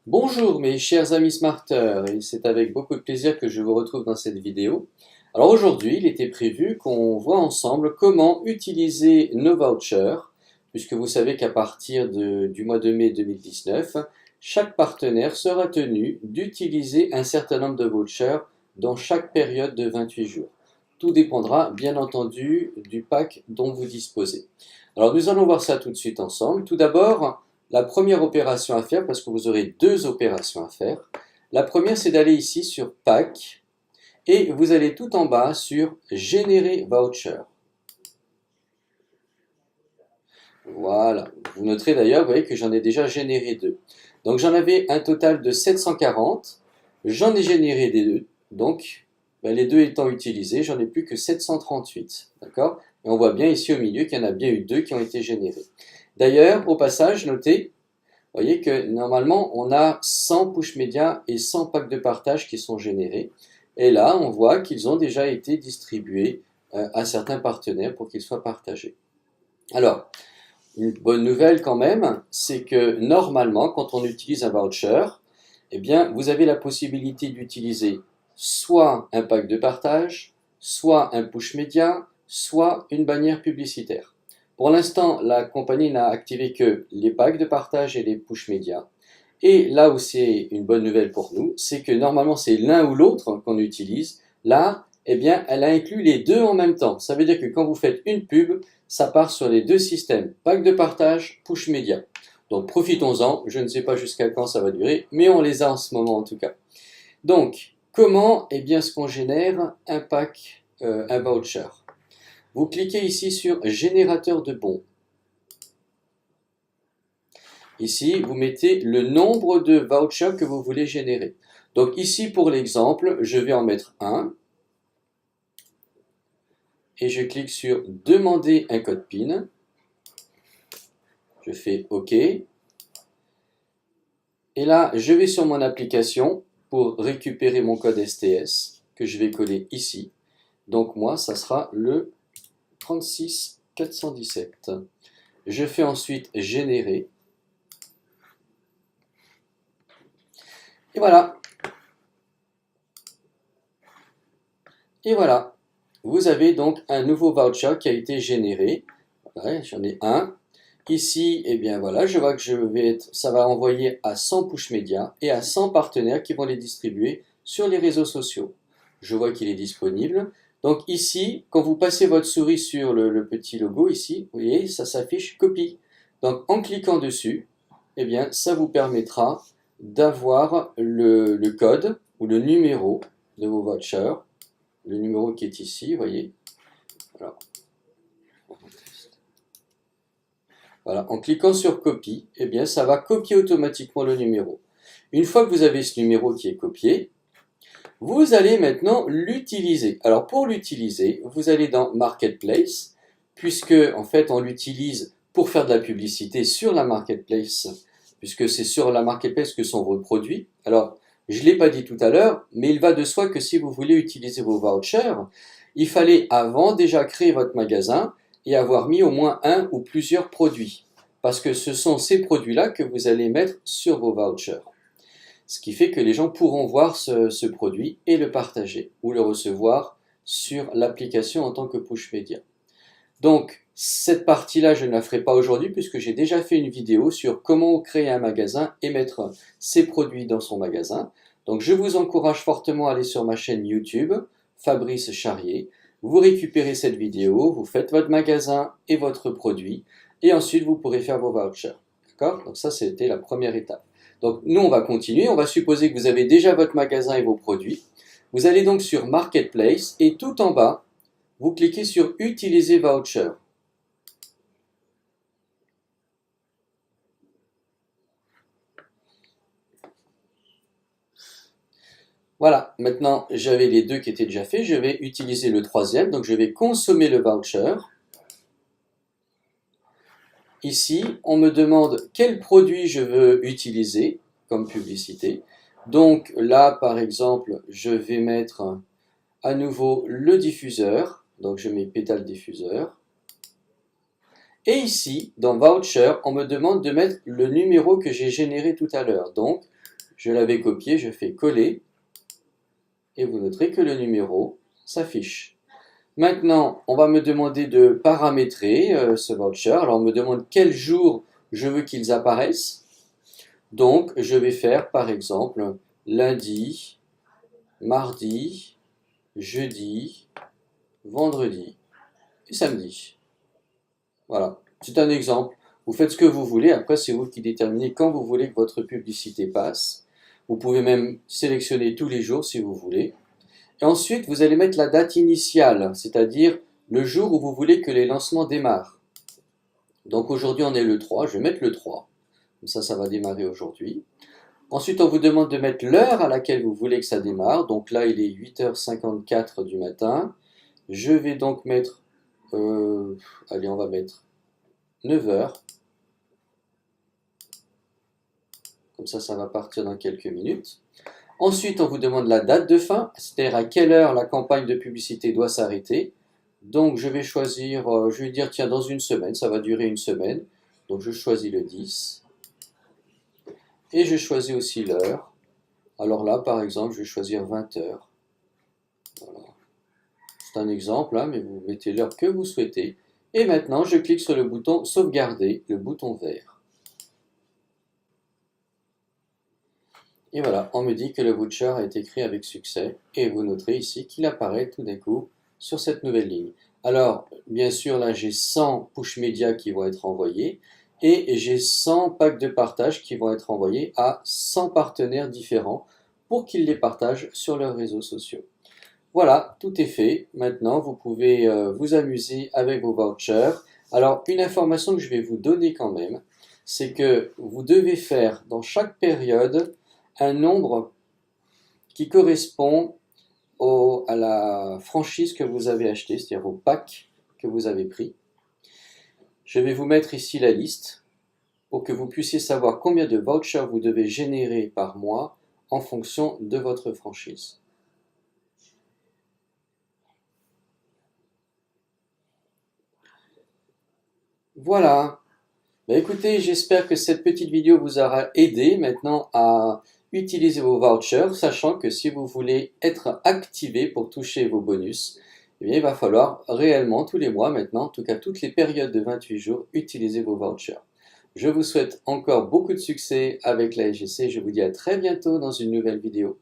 Bonjour mes chers amis smarteurs, et c'est avec beaucoup de plaisir que je vous retrouve dans cette vidéo. Alors aujourd'hui, il était prévu qu'on voit ensemble comment utiliser nos vouchers, puisque vous savez qu'à partir du mois de mai 2019, chaque partenaire sera tenu d'utiliser un certain nombre de vouchers dans chaque période de 28 jours. Tout dépendra bien entendu du pack dont vous disposez. Alors nous allons voir ça tout de suite ensemble. Tout d'abord, la première opération à faire, parce que vous aurez deux opérations à faire. La première, c'est d'aller ici sur Pack et vous allez tout en bas sur Générer voucher. Voilà. Vous noterez d'ailleurs, vous voyez que j'en ai déjà généré deux. Donc j'en avais un total de 740. J'en ai généré des deux. Donc les deux étant utilisés, j'en ai plus que 738. D'accord? Et on voit bien ici au milieu qu'il y en a bien eu deux qui ont été générés. D'ailleurs, au passage, notez, vous voyez que normalement, on a 100 push médias et 100 packs de partage qui sont générés. Et là, on voit qu'ils ont déjà été distribués à certains partenaires pour qu'ils soient partagés. Alors, une bonne nouvelle quand même, c'est que normalement, quand on utilise un voucher, eh bien, vous avez la possibilité d'utiliser soit un pack de partage, soit un push média, soit une bannière publicitaire. Pour l'instant, la compagnie n'a activé que les packs de partage et les push médias. Et là où c'est une bonne nouvelle pour nous, c'est que normalement c'est l'un ou l'autre qu'on utilise. Là, eh bien, elle a inclus les deux en même temps. Ça veut dire que quand vous faites une pub, ça part sur les deux systèmes, pack de partage, push média. Donc profitons-en, je ne sais pas jusqu'à quand ça va durer, mais on les a en ce moment en tout cas. Donc, comment est-ce qu'on génère un pack, un voucher? Vous cliquez ici sur Générateur de bons. Ici, vous mettez le nombre de vouchers que vous voulez générer. Donc ici, pour l'exemple, je vais en mettre un. Et je clique sur Demander un code PIN. Je fais OK. Et là, je vais sur mon application pour récupérer mon code STS que je vais coller ici. Donc moi, ça sera le 36417. Je fais ensuite Générer. Et voilà. Et voilà. Vous avez donc un nouveau voucher qui a été généré. Ouais, j'en ai un. Ici, voilà, je vois que ça va envoyer à 100 push médias et à 100 partenaires qui vont les distribuer sur les réseaux sociaux. Je vois qu'il est disponible. Donc ici, quand vous passez votre souris sur le petit logo ici, vous voyez, ça s'affiche copie. Donc en cliquant dessus, ça vous permettra d'avoir le code ou le numéro de vos vouchers. Le numéro qui est ici, vous voyez. Alors, voilà, en cliquant sur copie, ça va copier automatiquement le numéro. Une fois que vous avez ce numéro qui est copié, vous allez maintenant l'utiliser. Alors pour l'utiliser, vous allez dans Marketplace, puisque en fait on l'utilise pour faire de la publicité sur la Marketplace, puisque c'est sur la Marketplace que sont vos produits. Alors, je ne l'ai pas dit tout à l'heure, mais il va de soi que si vous voulez utiliser vos vouchers, il fallait avant déjà créer votre magasin et avoir mis au moins un ou plusieurs produits. Parce que ce sont ces produits-là que vous allez mettre sur vos vouchers. Ce qui fait que les gens pourront voir ce produit et le partager ou le recevoir sur l'application en tant que push média. Donc, cette partie-là, je ne la ferai pas aujourd'hui puisque j'ai déjà fait une vidéo sur comment créer un magasin et mettre ses produits dans son magasin. Donc, je vous encourage fortement à aller sur ma chaîne YouTube, Fabrice Charrier. Vous récupérez cette vidéo, vous faites votre magasin et votre produit et ensuite vous pourrez faire vos vouchers. D'accord? Donc ça, c'était la première étape. Donc, nous, on va continuer. On va supposer que vous avez déjà votre magasin et vos produits. Vous allez donc sur Marketplace et tout en bas, vous cliquez sur Utiliser voucher. Voilà, maintenant j'avais les deux qui étaient déjà faits, je vais utiliser le troisième, donc je vais consommer le voucher. Ici, on me demande quel produit je veux utiliser comme publicité. Donc là, par exemple, je vais mettre à nouveau le diffuseur. Donc je mets pétale diffuseur. Et ici, dans Voucher, on me demande de mettre le numéro que j'ai généré tout à l'heure. Donc, Je l'avais copié, je fais coller et vous noterez que le numéro s'affiche. Maintenant, on va me demander de paramétrer ce voucher. Alors, on me demande quel jour je veux qu'ils apparaissent. Donc, je vais faire par exemple lundi, mardi, jeudi, vendredi et samedi. Voilà, c'est un exemple. Vous faites ce que vous voulez. Après, c'est vous qui déterminez quand vous voulez que votre publicité passe. Vous pouvez même sélectionner tous les jours si vous voulez. Et ensuite, vous allez mettre la date initiale, c'est-à-dire le jour où vous voulez que les lancements démarrent. Donc aujourd'hui, on est le 3, je vais mettre le 3. Comme ça va démarrer aujourd'hui. Ensuite, on vous demande de mettre l'heure à laquelle vous voulez que ça démarre. Donc là, il est 8h54 du matin. Je vais donc mettre, allez, on va mettre 9h. Comme ça va partir dans quelques minutes. Ensuite, on vous demande la date de fin, c'est-à-dire à quelle heure la campagne de publicité doit s'arrêter. Donc, je vais choisir, je vais dire, tiens, dans une semaine, ça va durer une semaine. Donc, je choisis le 10. Et je choisis aussi l'heure. Alors là, par exemple, je vais choisir 20h. Voilà. C'est un exemple, hein, mais vous mettez l'heure que vous souhaitez. Et maintenant, je clique sur le bouton sauvegarder, le bouton vert. Et voilà, on me dit que le voucher a été créé avec succès. Et vous noterez ici qu'il apparaît tout d'un coup sur cette nouvelle ligne. Alors, bien sûr, là, j'ai 100 push médias qui vont être envoyés. Et j'ai 100 packs de partage qui vont être envoyés à 100 partenaires différents pour qu'ils les partagent sur leurs réseaux sociaux. Voilà, tout est fait. Maintenant, vous pouvez vous amuser avec vos vouchers. Alors, une information que je vais vous donner quand même, c'est que vous devez faire dans chaque période un nombre qui correspond à la franchise que vous avez achetée, c'est-à-dire au pack que vous avez pris. Je vais vous mettre ici la liste pour que vous puissiez savoir combien de vouchers vous devez générer par mois en fonction de votre franchise. Voilà. Écoutez, j'espère que cette petite vidéo vous aura aidé maintenant à utiliser vos vouchers, sachant que si vous voulez être activé pour toucher vos bonus, eh bien, il va falloir réellement tous les mois maintenant, en tout cas toutes les périodes de 28 jours, utiliser vos vouchers. Je vous souhaite encore beaucoup de succès avec la SGC. Je vous dis à très bientôt dans une nouvelle vidéo.